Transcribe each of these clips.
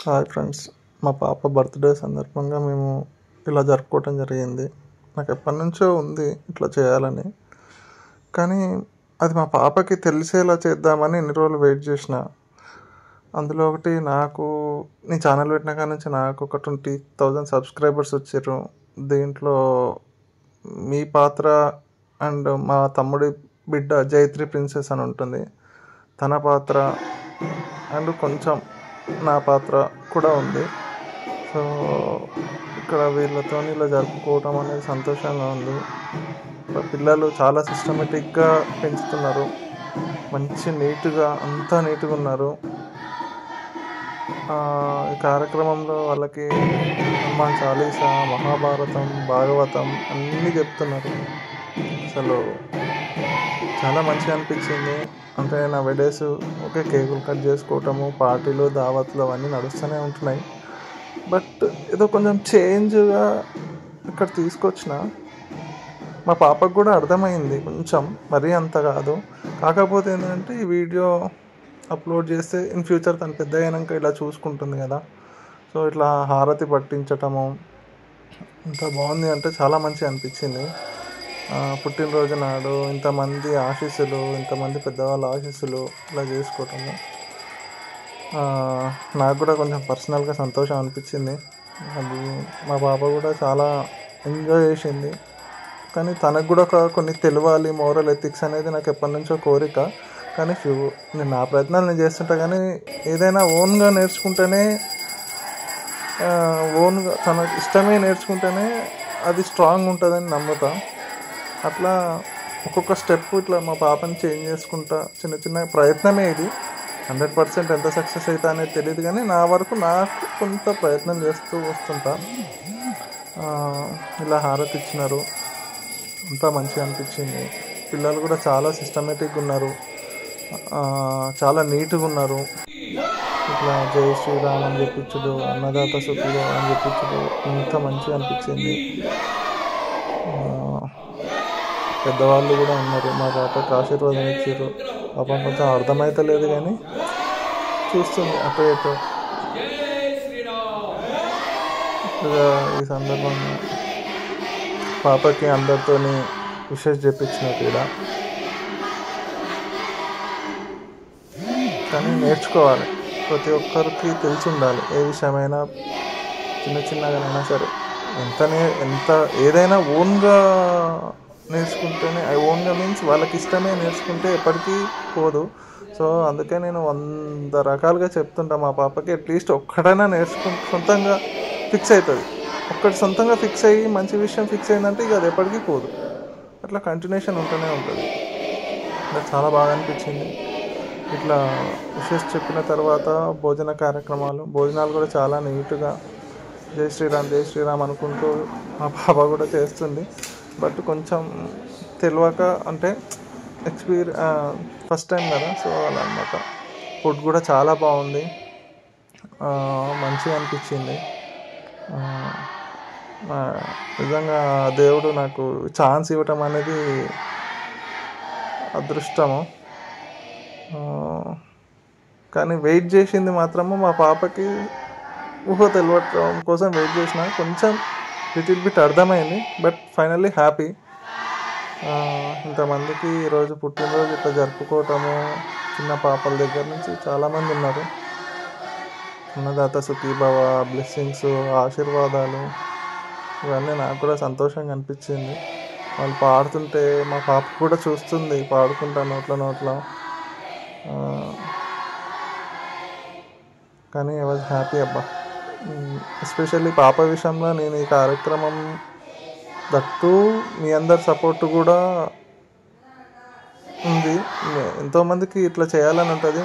Hi friends, మా పాప birthday సందర్భంగా మేము ఇలా జరుపుకోవటం జరిగింది. నాకు ఎప్పటి నుంచో ఉంది ఇట్లా చేయాలని, కానీ అది మా పాపకి తెలిసేలా చేద్దామని ఎన్ని రోజులు వెయిట్ చేసిన. అందులో ఒకటి, నేను ఛానల్ పెట్టిన కాడ నుంచి నాకు ఒక 20,000 సబ్స్క్రైబర్స్ వచ్చారు. దీంట్లో మీ పాత్ర అండ్ మా తమ్ముడి బిడ్డ జైత్రి ప్రిన్సెస్ అని ఉంటుంది, తన పాత్ర అండ్ కొంచెం నా పాత్ర కూడా ఉంది. సో ఇక్కడ వీళ్ళతో ఇలా జరుపుకోవటం అనేది సంతోషంగా ఉంది. పిల్లలు చాలా సిస్టమేటిక్గా పెంచుతున్నారు, మంచి నీట్గా అంతా నీట్గా ఉన్నారు. ఈ కార్యక్రమంలో వాళ్ళకి హనుమాన్ చాలీసా, మహాభారతం, భాగవతం అన్నీ చెప్తున్నారు. అసలు చాలా మంచిగా అనిపించింది. అంటే నా వెడేస్ ఓకే, కేకులు కట్ చేసుకోవటము, పార్టీలు, దావత్లు అవన్నీ నడుస్తూనే ఉంటున్నాయి. బట్ ఏదో కొంచెం చేంజ్గా ఇక్కడ తీసుకొచ్చిన. మా పాపకు కూడా అర్థమైంది కొంచెం, మరీ అంత కాదు. కాకపోతే ఏంటంటే ఈ వీడియో అప్లోడ్ చేస్తే ఇన్ ఫ్యూచర్ తను పెద్ద అయినాక ఇలా చూసుకుంటుంది కదా. సో ఇట్లా హారతి పట్టించటము ఇంత బాగుంది, అంటే చాలా మంచిగా అనిపించింది. పుట్టినరోజు నాడు ఇంతమంది ఆశీస్సులు, ఇంతమంది పెద్దవాళ్ళ ఆశీస్సులు ఇలా చేసుకోవటము నాకు కూడా కొంచెం పర్సనల్గా సంతోషం అనిపించింది. అది మా పాప కూడా చాలా ఎంజాయ్ చేసింది. కానీ తనకు కూడా కొన్ని తెలియాలి, మోరల్ ఎథిక్స్ అనేది నాకు ఎప్పటి నుంచో కోరిక. కానీ నేను నా ప్రయత్నాలు నేను చేస్తుంటా, కానీ ఏదైనా ఓన్గా నేర్చుకుంటేనే, ఓన్గా తనకు ఇష్టమే నేర్చుకుంటేనే అది స్ట్రాంగ్ ఉంటుందని నమ్ముతా. అట్లా ఒక్కొక్క స్టెప్ ఇట్లా మా పాపని చేంజ్ చేసుకుంటా, చిన్న చిన్న ప్రయత్నమే ఇది. 100% ఎంత సక్సెస్ అవుతా అనేది తెలియదు, కానీ నా వరకు నాకు కొంత ప్రయత్నం చేస్తూ వస్తుంటా. ఇలా హారతి ఇచ్చినారు, అంతా మంచిగా అనిపించింది. పిల్లలు కూడా చాలా సిస్టమేటిక్గా ఉన్నారు, చాలా నీట్గా ఉన్నారు. ఇట్లా జై శ్రీరామ్ అని చెప్పించుడు, అన్నదాత సుఖీభవ అని చెప్పించుడు, ఇంత మంచిగా అనిపించింది. పెద్దవాళ్ళు కూడా ఉన్నారు, మా పాపకి ఆశీర్వాదం ఇచ్చారు. పాప కొంచెం అర్థమైతే లేదు కానీ చూస్తుంది అటు ఇటు. ఈ సందర్భంగా పాపకి అందరితో విషెస్ చెప్పించిన కూడా. కానీ నేర్చుకోవాలి, ప్రతి ఒక్కరికి తెలిసి ఉండాలి. ఏ విషయమైనా చిన్న చిన్నగానైనా సరే, ఎంత ఏదైనా ఓన్గా నేర్చుకుంటేనే, ఓన్గా మీన్స్ వాళ్ళకి ఇష్టమే నేర్చుకుంటే ఎప్పటికీ పోదు. సో అందుకే నేను 100 రకాలుగా చెప్తుంటా మా పాపకి. అట్లీస్ట్ ఒక్కడైనా సొంతంగా ఫిక్స్ అవుతుంది. ఒక్కటి సొంతంగా ఫిక్స్ అయ్యి మంచి విషయం ఫిక్స్ అయిందంటే ఇక అది ఎప్పటికీ పోదు. అట్లా కంటిన్యూషన్ ఉంటూనే ఉంటుంది. నాకు చాలా బాగా అనిపించింది. ఇట్లా విషెస్ చెప్పిన తర్వాత భోజనాలు కూడా చాలా నీట్గా జై శ్రీరామ్ జై శ్రీరామ్ అనుకుంటూ మా పాప కూడా చేస్తుంది. బట్ కొంచెం తెలియక, అంటే ఫస్ట్ టైం కదా, సో అలా అన్నమాట. ఫుడ్ కూడా చాలా బాగుంది, మంచిగా అనిపించింది. నిజంగా దేవుడు నాకు ఛాన్స్ ఇవ్వటం అనేది అదృష్టము. కానీ వెయిట్ చేసింది మాత్రము మా పాపకి ఊహ తెలియటం కోసం వెయిట్ చేసిన. కొంచెం లిటిల్ బిట్ అర్థమైంది, బట్ ఫైనల్లీ హ్యాపీ. ఇంతమందికి ఈరోజు పుట్టినరోజు ఇట్లా జరుపుకోవటము, చిన్న పాపల దగ్గర నుంచి చాలామంది ఉన్నారు. అన్నదాత సుఖీభవ, బ్లెస్సింగ్స్, ఆశీర్వాదాలు, ఇవన్నీ నాకు కూడా సంతోషంగా అనిపించింది. వాళ్ళు పాడుతుంటే మా పాప కూడా చూస్తుంది, పాడుకుంటా నోట్లో. కానీ ఐ వాజ్ హ్యాపీ అబ్బా. ఎస్పెషల్లీ పాప విషయంలో నేను ఈ కార్యక్రమం దట్టు మీ అందరి సపోర్ట్ కూడా ఉంది. ఎంతోమందికి ఇట్లా చేయాలని ఉంటుంది.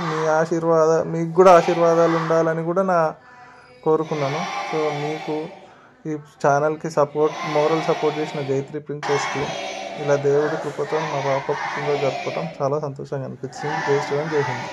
మీకు కూడా ఆశీర్వాదాలు ఉండాలని కూడా కోరుకున్నాను. సో మీకు ఈ ఛానల్కి మోరల్ సపోర్ట్ చేసిన జైత్రి ప్రిన్సెస్కి ఇలా దేవుడి కృపతో మా పాప పుట్టినరోజు జరుపుకోవటం చాలా సంతోషంగా అనిపించింది. జై శ్రీరామ్, జై హింద్.